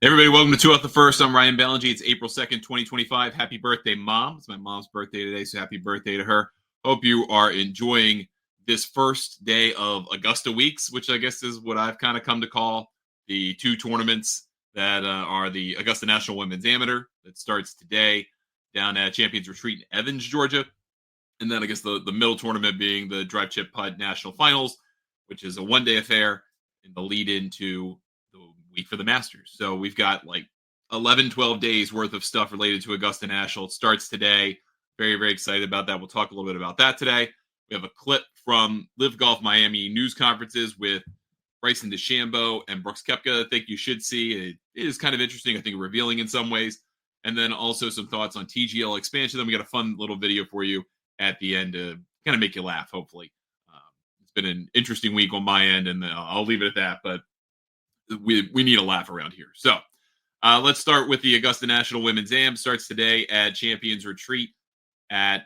Hey everybody, welcome to Two Out the First. I'm Ryan Ballingy. It's April 2nd, 2025. Happy birthday, Mom. It's my mom's birthday today, so happy birthday to her. Hope you are enjoying this first day of Augusta Weeks, which I guess is what I've kind of come to call the two tournaments that are the Augusta National Women's Amateur that starts today down at Champions Retreat in Evans, Georgia. And then I guess the middle tournament being the Drive Chip Putt National Finals, which is a one-day affair in the lead into the week for the Masters. So we've got like 11, 12 days worth of stuff related to Augusta National. It starts today. Very, very excited about that. We'll talk a little bit about that today. We have a clip from LIV Golf Miami news conferences with Bryson DeChambeau and Brooks Koepka. I think you should see. It is kind of interesting. I think revealing in some ways. And then also some thoughts on TGL expansion. Then we got a fun little video for you at the end to kind of make you laugh, hopefully. It's been an interesting week on my end, and I'll leave it at that. But we need a laugh around here. So let's start with the Augusta National Women's Am. Starts today at Champions Retreat at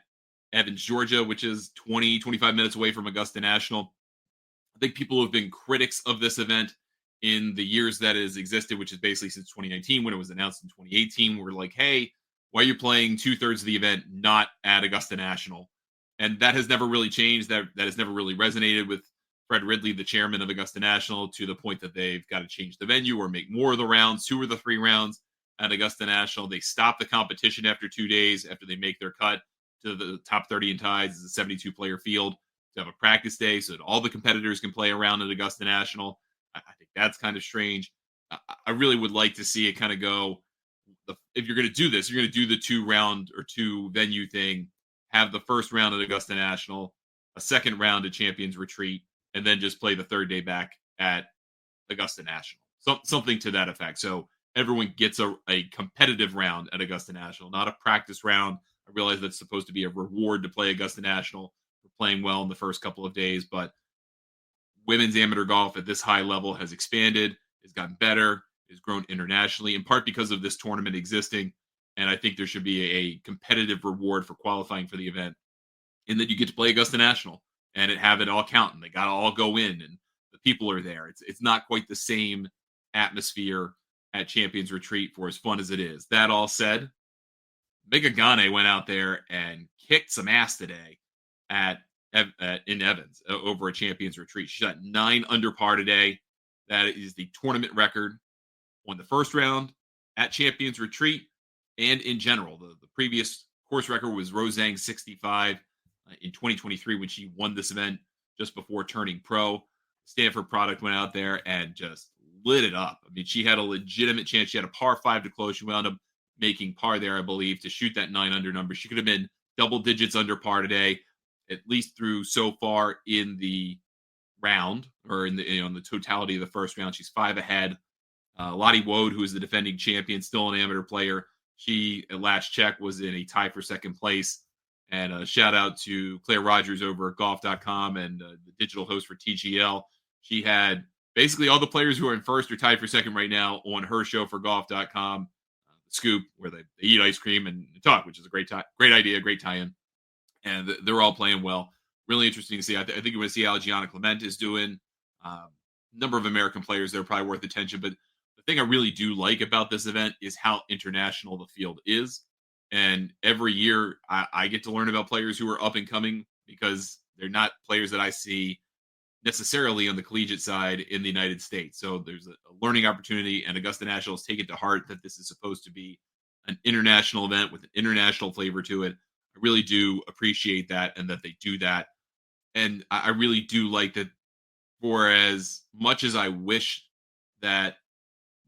Evans, Georgia, which is 20, 25 minutes away from Augusta National. I think people who have been critics of this event in the years that it has existed, which is basically since 2019 when it was announced in 2018, were like, hey, why are you playing 2/3 of the event not at Augusta National? And that has never really changed. That has never really resonated with Fred Ridley, the chairman of Augusta National, to the point that they've got to change the venue or make more of the rounds, 2 or the 3 rounds at Augusta National. They stop the competition after 2 days after they make their cut to the top 30 in ties. It's a 72-player field to have a practice day so that all the competitors can play around at Augusta National. I think that's kind of strange. I really would like to see it kind of go. If you're going to do this, you're going to do the 2-round or 2-venue thing. Have the first round at Augusta National, a second round at Champions Retreat, and then just play the third day back at Augusta National. Something to that effect. So everyone gets a competitive round at Augusta National, not a practice round. I realize that's supposed to be a reward to play Augusta National for playing well in the first couple of days, but women's amateur golf at this high level has expanded, has gotten better, has grown internationally, in part because of this tournament existing. And I think there should be a competitive reward for qualifying for the event. And then you get to play Augusta National and have it all count. And they got to all go in and the people are there. It's not quite the same atmosphere at Champions Retreat for as fun as it is. That all said, Mega Gane went out there and kicked some ass today in Evans over a Champions Retreat. She shot 9 under par today. That is the tournament record. Won the first round at Champions Retreat. And in general, the previous course record was Rozang 65 in 2023 when she won this event just before turning pro. Stanford product went out there and just lit it up. I mean, she had a legitimate chance. She had a par 5 to close. She wound up making par there, I believe, to shoot that 9 under number. She could have been double digits under par today, at least through so far in the round or in the totality of the first round. She's 5 ahead. Lottie Wode, who is the defending champion, still an amateur player. She, at last check, was in a tie for second place. And a shout out to Claire Rogers over at golf.com and the digital host for TGL. She had basically all the players who are in first or tied for second right now on her show for golf.com, The Scoop, where they eat ice cream and talk, which is a great idea, great tie-in. And they're all playing well. Really interesting to see. I think you're going to see how Gianna Clement is doing. Number of American players that are probably worth attention, but the thing I really do like about this event is how international the field is. And every year I get to learn about players who are up and coming because they're not players that I see necessarily on the collegiate side in the United States. So there's a learning opportunity, and Augusta National has taken to heart that this is supposed to be an international event with an international flavor to it. I really do appreciate that and that they do that. And I really do like that. For as much as I wish that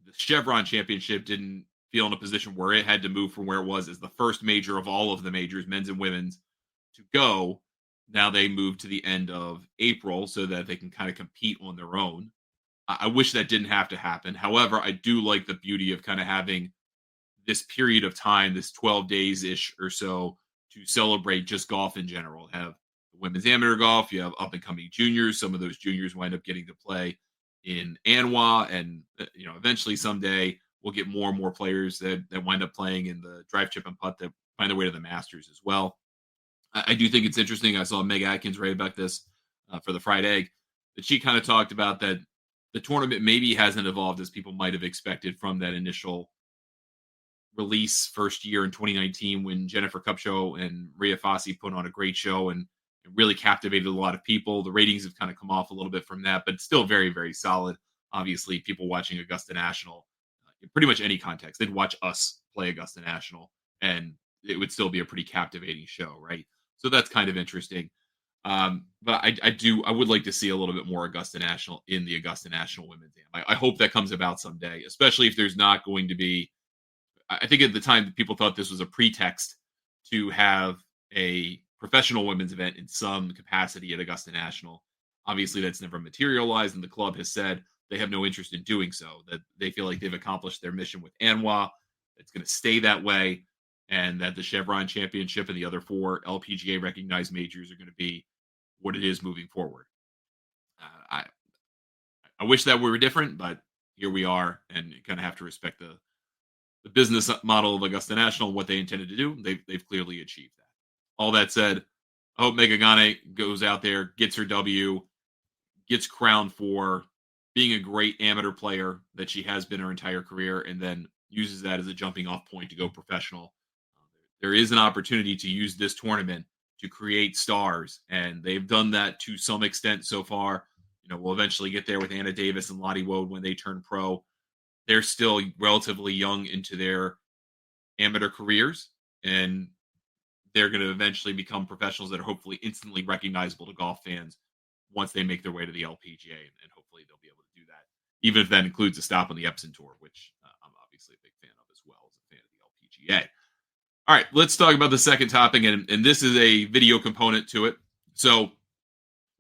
the Chevron Championship didn't feel in a position where it had to move from where it was as the first major of all of the majors, men's and women's, to go. Now they move to the end of April so that they can kind of compete on their own. I wish that didn't have to happen. However, I do like the beauty of kind of having this period of time, this 12 days-ish or so, to celebrate just golf in general. Have women's amateur golf, you have up-and-coming juniors. Some of those juniors wind up getting to play in ANWA, and eventually someday we'll get more and more players that wind up playing in the drive, chip, and putt that find their way to the Masters as well. I do think it's interesting. I saw Meg Atkins write about this for the Fried Egg, that she kind of talked about that the tournament maybe hasn't evolved as people might have expected from that initial release first year in 2019 when Jennifer Kupcho and Rhea Fossey put on a great show and it really captivated a lot of people. The ratings have kind of come off a little bit from that, but still very, very solid. Obviously, people watching Augusta National, in pretty much any context, they'd watch us play Augusta National and it would still be a pretty captivating show, right? So that's kind of interesting. But I would like to see a little bit more Augusta National in the Augusta National Women's Am. I hope that comes about someday, especially if there's not going to be. I think at the time people thought this was a pretext to have a professional women's event in some capacity at Augusta National. Obviously, that's never materialized, and the club has said they have no interest in doing so. That they feel like they've accomplished their mission with ANWA. It's going to stay that way, and that the Chevron Championship and the other 4 LPGA recognized majors are going to be what it is moving forward. I wish that we were different, but here we are, and you kind of have to respect the business model of Augusta National and what they intended to do. They've clearly achieved that. All that said, I hope Megan Gane goes out there, gets her W, gets crowned for being a great amateur player that she has been her entire career, and then uses that as a jumping off point to go professional. There is an opportunity to use this tournament to create stars, and they've done that to some extent so far. We'll eventually get there with Anna Davis and Lottie Woad when they turn pro. They're still relatively young into their amateur careers, and they're going to eventually become professionals that are hopefully instantly recognizable to golf fans once they make their way to the LPGA, and hopefully they'll be able to do that, even if that includes a stop on the Epson Tour, which I'm obviously a big fan of as well as a fan of the LPGA. All right, let's talk about the second topic, and this is a video component to it. So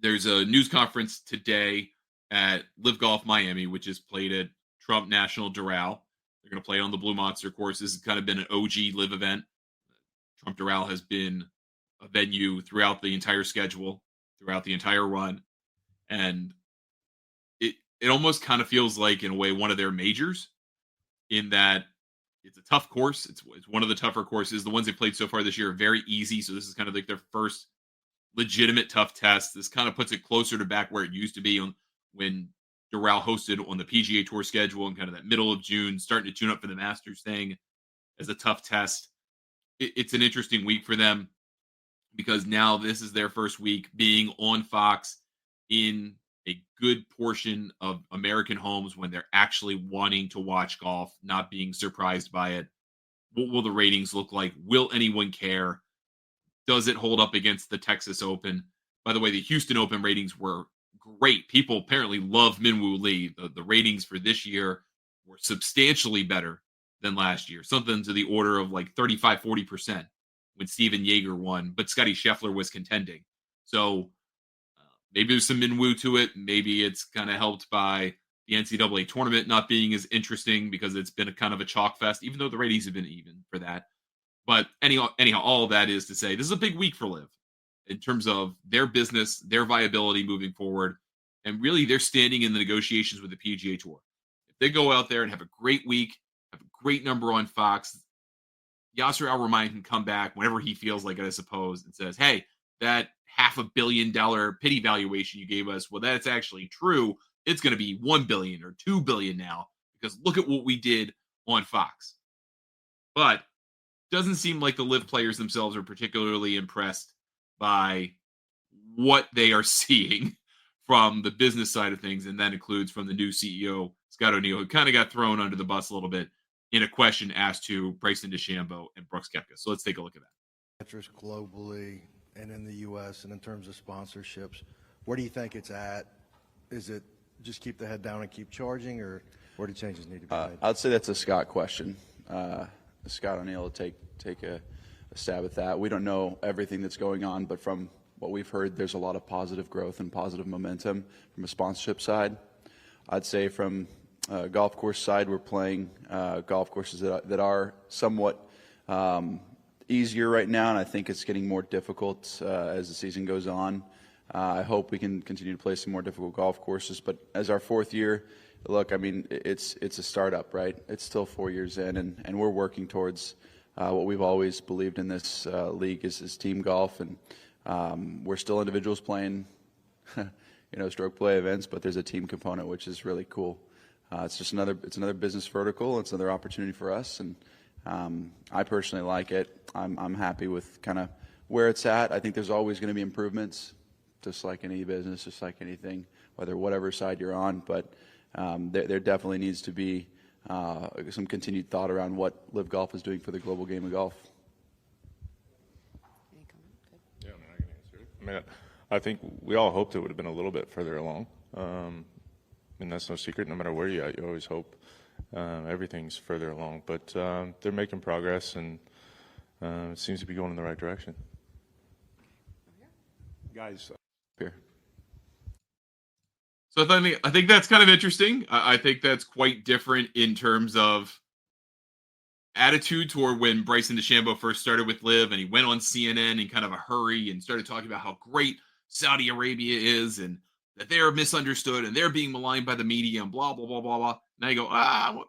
there's a news conference today at LIV Golf Miami, which is played at Trump National Doral. They're going to play on the Blue Monster course. This has kind of been an OG LIV event. Trump Doral has been a venue throughout the entire schedule, throughout the entire run. And it almost kind of feels like, in a way, one of their majors, in that it's a tough course. It's one of the tougher courses. The ones they played so far this year are very easy. So this is kind of like their first legitimate tough test. This kind of puts it closer to back where it used to be when Doral hosted on the PGA Tour schedule in kind of that middle of June, starting to tune up for the Masters thing as a tough test. It's an interesting week for them because now this is their first week being on Fox in a good portion of American homes when they're actually wanting to watch golf, not being surprised by it. What will the ratings look like? Will anyone care? Does it hold up against the Texas Open? By the way, the Houston Open ratings were great. People apparently love Minwoo Lee. The ratings for this year were substantially better than last year, something to the order of like 35-40% when Steven Yeager won, but Scotty Scheffler was contending. So maybe there's some Minwoo to it. Maybe it's kind of helped by the NCAA tournament not being as interesting because it's been a kind of a chalk fest, even though the ratings have been even for that. But anyhow, all of that is to say this is a big week for LIV in terms of their business, their viability moving forward, and really they're standing in the negotiations with the PGA Tour. If they go out there and have a great week, have a great number on Fox, Yasser Al-Rumayyan can come back whenever he feels like it, I suppose, and says, hey, that $500 million pity valuation you gave us, well, that's actually true. It's going to be $1 billion or $2 billion now because look at what we did on Fox. But doesn't seem like the LIV players themselves are particularly impressed by what they are seeing from the business side of things, and that includes from the new CEO, Scott O'Neill, who kind of got thrown under the bus a little bit in a question asked to Bryson DeChambeau and Brooks Koepka. So let's take a look at that. Globally and in the U.S. and in terms of sponsorships, where do you think it's at? Is it just keep the head down and keep charging, or where do changes need to be made? I'd say that's a Scott question. Scott O'Neill will take a stab at that. We don't know everything that's going on, but from what we've heard, there's a lot of positive growth and positive momentum from a sponsorship side. I'd say from golf course side, we're playing golf courses that are somewhat easier right now, and I think it's getting more difficult as the season goes on. I hope we can continue to play some more difficult golf courses, but as our fourth year, look, I mean, it's a startup, right? It's still 4 years in, and we're working towards what we've always believed in this league is team golf, and we're still individuals playing stroke play events, but there's a team component, which is really cool. It's just another business vertical. It's another opportunity for us, and I personally like it. I'm happy with kind of where it's at. I think there's always going to be improvements, just like any business, just like anything, whatever side you're on. But there definitely needs to be some continued thought around what LIV Golf is doing for the global game of golf. Any comment? Good. Yeah, I can answer it. I mean, I think we all hoped it would have been a little bit further along. That's no secret. No matter where you're at, you always hope everything's further along. But they're making progress, and it seems to be going in the right direction. Guys, Here. So I think that's kind of interesting. I think that's quite different in terms of attitude toward when Bryson DeChambeau first started with LIV, and he went on CNN in kind of a hurry and started talking about how great Saudi Arabia is and that they're misunderstood and they're being maligned by the media and blah, blah, blah, blah, blah. Now you go,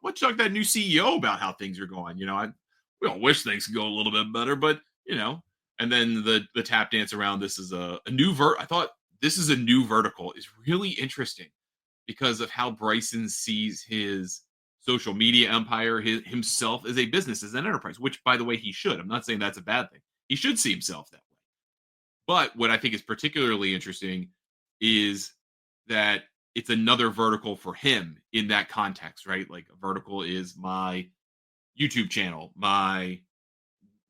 what talk that new CEO about how things are going? We all wish things could go a little bit better, but, and then the tap dance around this is a new I thought this is a new vertical is really interesting because of how Bryson sees his social media empire, himself as a business, as an enterprise, which, by the way, he should. I'm not saying that's a bad thing. He should see himself that way. But what I think is particularly interesting is that it's another vertical for him in that context, right? Like a vertical is my YouTube channel, my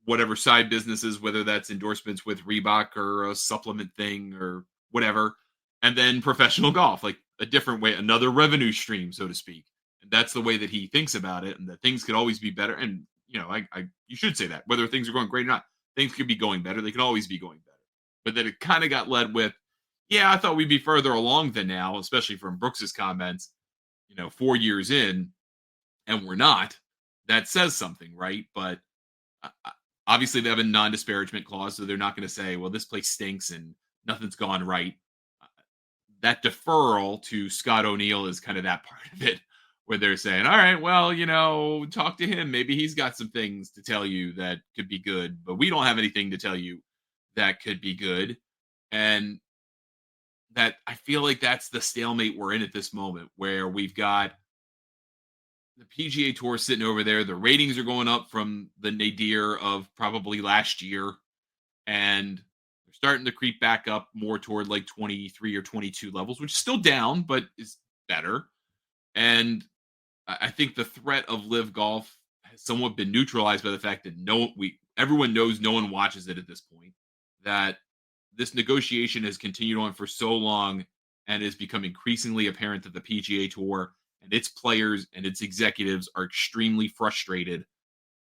whatever side businesses, whether that's endorsements with Reebok or a supplement thing or whatever, and then professional golf, like a different way, another revenue stream, so to speak. And that's the way that he thinks about it, and that things could always be better. And, you should say that, whether things are going great or not, things could be going better. They can always be going better. But then it kind of got led with, yeah, I thought we'd be further along than now, especially from Brooks's comments, 4 years in, and we're not. That says something, right? But obviously they have a non-disparagement clause, so they're not going to say, well, this place stinks and nothing's gone right. That deferral to Scott O'Neill is kind of that part of it, where they're saying, all right, well, talk to him. Maybe he's got some things to tell you that could be good, but we don't have anything to tell you that could be good. And that I feel like that's the stalemate we're in at this moment, where we've got the PGA Tour sitting over there. The ratings are going up from the nadir of probably last year, and they're starting to creep back up more toward like 23 or 22 levels, which is still down, but is better. And I think the threat of LIV Golf has somewhat been neutralized by the fact that everyone knows no one watches it at this point, that this negotiation has continued on for so long and has become increasingly apparent that the PGA Tour and its players and its executives are extremely frustrated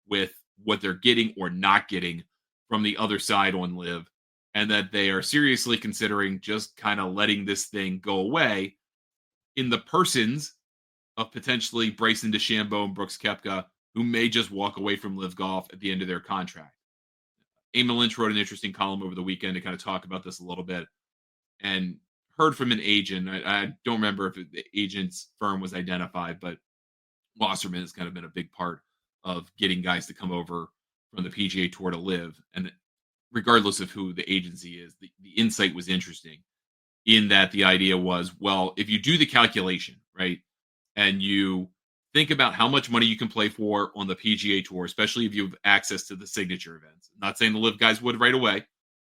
with what they're getting or not getting from the other side on LIV, and that they are seriously considering just kind of letting this thing go away in the persons of potentially Bryson DeChambeau and Brooks Koepka, who may just walk away from LIV Golf at the end of their contract. Eamon Lynch wrote an interesting column over the weekend to kind of talk about this a little bit, and heard from an agent. I don't remember if the agent's firm was identified, but Wasserman has kind of been a big part of getting guys to come over from the PGA Tour to LIV. And regardless of who the agency is, the insight was interesting in that the idea was, well, if you do the calculation, right, and you think about how much money you can play for on the PGA Tour, especially if you have access to the signature events. I'm not saying the LIV guys would right away,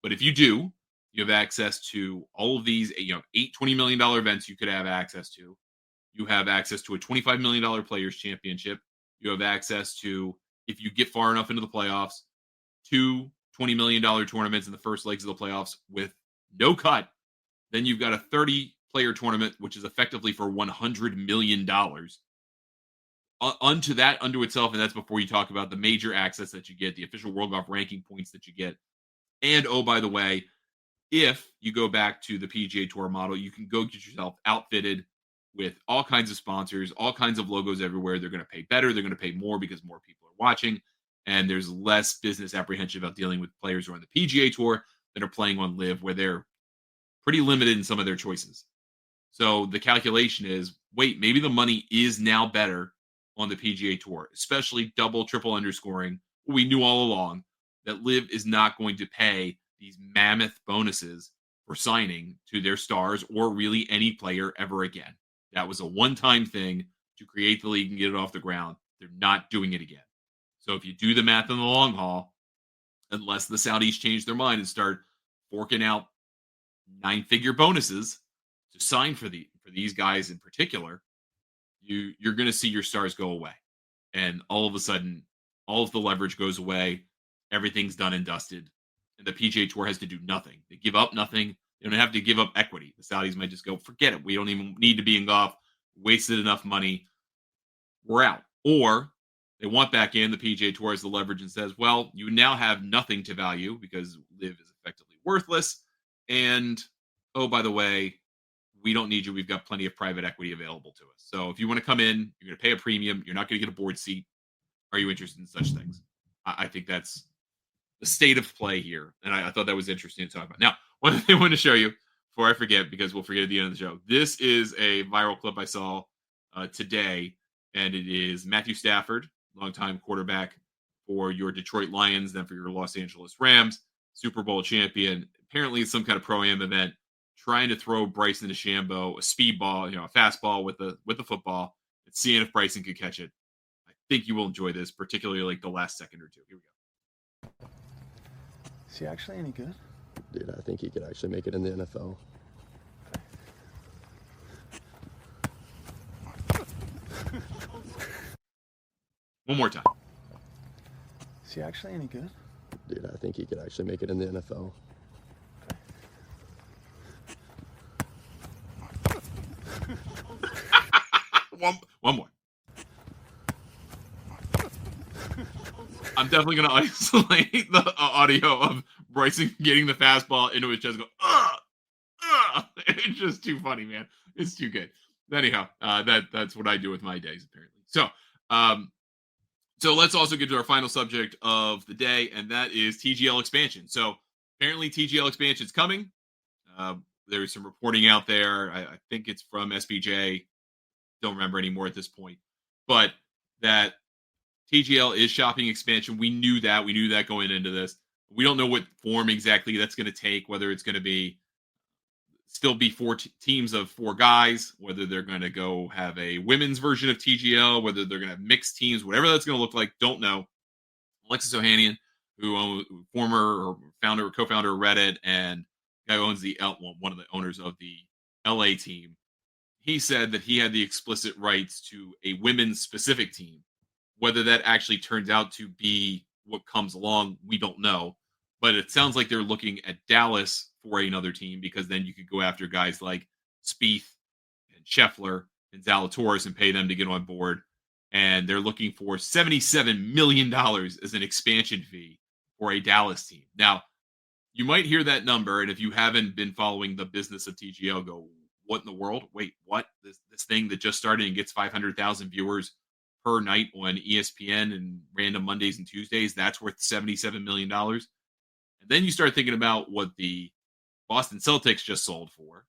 but if you do, you have access to all of these, 8 $20 million events you could have access to. You have access to a $25 million Players Championship. You have access to, if you get far enough into the playoffs, 2 $20 million tournaments in the first legs of the playoffs with no cut. Then you've got a 30-player tournament, which is effectively for $100 million. Unto itself, and that's before you talk about the major access that you get, the official World Golf ranking points that you get. And, oh, by the way, if you go back to the PGA Tour model, you can go get yourself outfitted with all kinds of sponsors, all kinds of logos everywhere. They're going to pay better. They're going to pay more because more people are watching. And there's less business apprehension about dealing with players who are on the PGA Tour that are playing on LIV, where they're pretty limited in some of their choices. So the calculation is, wait, maybe the money is now better on the PGA Tour, especially double, triple underscoring. We knew all along that LIV is not going to pay these mammoth bonuses for signing to their stars or really any player ever again. That was a one-time thing to create the league and get it off the ground. They're not doing it again. So if you do the math in the long haul, unless the Saudis change their mind and start forking out 9-figure bonuses to sign for these guys in particular, you're going to see your stars go away. And all of a sudden, all of the leverage goes away. Everything's done and dusted. And the PGA Tour has to do nothing. They give up nothing. They don't have to give up equity. The Saudis might just go, forget it. We don't even need to be in golf. Wasted enough money. We're out. Or they want back in. The PGA Tour has the leverage and says, well, you now have nothing to value because LIV is effectively worthless. And, oh, by the way, we don't need you. We've got plenty of private equity available to us. So if you want to come in, you're going to pay a premium. You're not going to get a board seat. Are you interested in such things? I think that's the state of play here. And I thought that was interesting to talk about. Now, one thing I want to show you before I forget, because we'll forget at the end of the show. This is a viral clip I saw today, and it is Matthew Stafford, longtime quarterback for your Detroit Lions, then for your Los Angeles Rams, Super Bowl champion. Apparently, it's some kind of pro-am event, trying to throw Bryson DeChambeau a speed ball, a fastball with the football, and seeing if Bryson could catch it. I think you will enjoy this, particularly like the last second or two. Here we go. Is he actually any good? Dude, I think he could actually make it in the NFL. One more time. Is he actually any good? Dude, I think he could actually make it in the NFL. One more. I'm definitely going to isolate the audio of Bryson getting the fastball into his chest and go, It's just too funny, man. It's too good. Anyhow, that's what I do with my days, apparently. So let's also get to our final subject of the day, and that is TGL expansion. So apparently TGL expansion is coming. There's some reporting out there. I think it's from SBJ. Don't remember anymore at this point. But that TGL is shopping expansion. We knew that. We knew that going into this. We don't know what form exactly that's going to take, whether it's going to be still be four teams of 4 guys, whether they're going to go have a women's version of TGL, whether they're going to have mixed teams, whatever that's going to look like, don't know. Alexis Ohanian, who former or founder or co-founder of Reddit and guy who owns one of the owners of the LA team, he said that he had the explicit rights to a women's specific team. Whether that actually turns out to be what comes along, we don't know. But it sounds like they're looking at Dallas for another team, because then you could go after guys like Spieth and Scheffler and Zalatoris and pay them to get on board. And they're looking for $77 million as an expansion fee for a Dallas team. Now, you might hear that number, and if you haven't been following the business of TGL, go, what in the world? Wait, what? This thing that just started and gets 500,000 viewers per night on ESPN and random Mondays and Tuesdays, that's worth $77 million. And then you start thinking about what the Boston Celtics just sold for,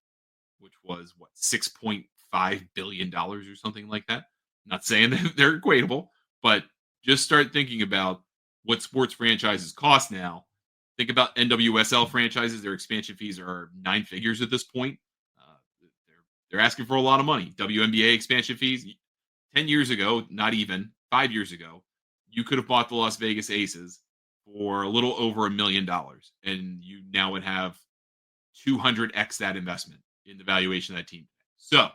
which was, $6.5 billion or something like that. Not saying that they're equatable, but just start thinking about what sports franchises cost now. Think about NWSL franchises. Their expansion fees are 9 figures at this point. They're asking for a lot of money. WNBA expansion fees, 10 years ago, not even 5 years ago, you could have bought the Las Vegas Aces for a little over $1 million, and you now would have 200x that investment in the valuation of that team. So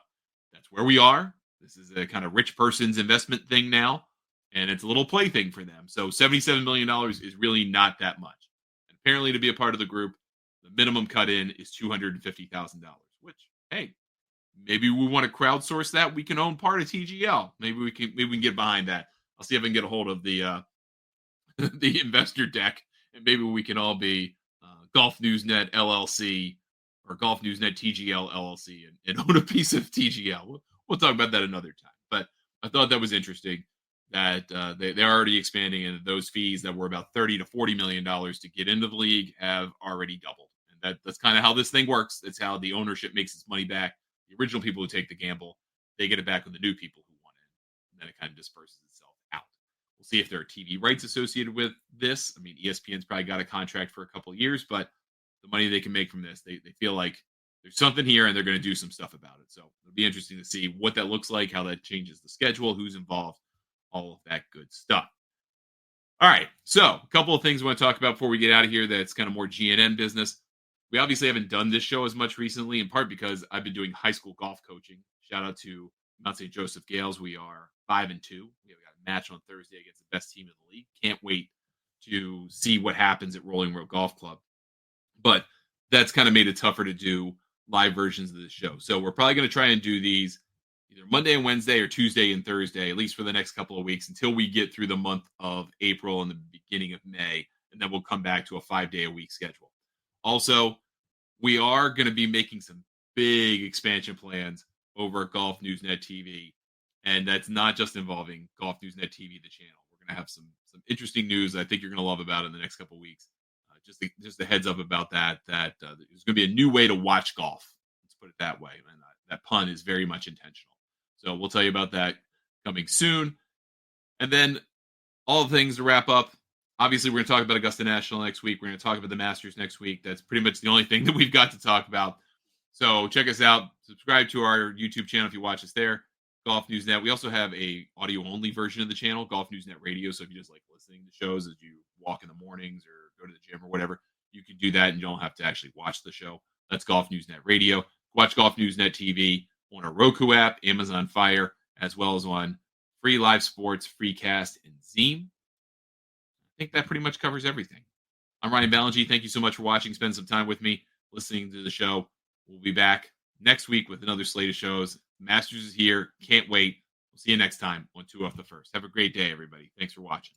that's where we are. This is a kind of rich person's investment thing now, and it's a little plaything for them. So $77 million is really not that much. And apparently, to be a part of the group, the minimum cut in is $250,000, which, hey, maybe we want to crowdsource that. We can own part of TGL. Maybe we can get behind that. I'll see if I can get a hold of the the investor deck, and maybe we can all be Golf Newsnet LLC or Golf Newsnet TGL LLC and own a piece of TGL. We'll talk about that another time. But I thought that was interesting that they're already expanding, and those fees that were about $30 to $40 million to get into the league have already doubled. And that's kind of how this thing works. That's how the ownership makes its money back. The original people who take the gamble, they get it back with the new people who want it. And then it kind of disperses itself out. We'll see if there are TV rights associated with this. I mean, ESPN's probably got a contract for a couple of years, but the money they can make from this. They feel like there's something here and they're going to do some stuff about it. So it'll be interesting to see what that looks like, how that changes the schedule, who's involved, all of that good stuff. All right, so a couple of things I want to talk about before we get out of here that's kind of more GNN business. We obviously haven't done this show as much recently, in part because I've been doing high school golf coaching. Shout out to Mount St. Joseph Gales. We are 5-2. We have got a match on Thursday against the best team in the league. Can't wait to see what happens at Rolling Road Golf Club. But that's kind of made it tougher to do live versions of the show. So we're probably going to try and do these either Monday and Wednesday or Tuesday and Thursday, at least for the next couple of weeks until we get through the month of April and the beginning of May. And then we'll come back to a 5-day-a-week schedule. Also, we are going to be making some big expansion plans over at Golf News Net TV. And that's not just involving Golf News Net TV, the channel. We're going to have some interesting news I think you're going to love about in the next couple of weeks. Just a heads up about that there's going to be a new way to watch golf. Let's put it that way. And that pun is very much intentional. So we'll tell you about that coming soon. And then all the things to wrap up. Obviously, we're going to talk about Augusta National next week. We're going to talk about the Masters next week. That's pretty much the only thing that we've got to talk about. So check us out. Subscribe to our YouTube channel if you watch us there. Golf News Net. We also have a audio-only version of the channel, Golf News Net Radio. So if you just like listening to shows as you walk in the mornings or go to the gym or whatever, you can do that and you don't have to actually watch the show. That's Golf News Net Radio. Watch Golf News Net TV on our Roku app, Amazon Fire, as well as on Free Live Sports, Freecast, and Zeem. I think that pretty much covers everything. I'm Ryan Ballingy. Thank you so much for watching. Spend some time with me, listening to the show. We'll be back next week with another slate of shows. Masters is here. Can't wait. We'll see you next time on 2 Off the First. Have a great day, everybody. Thanks for watching.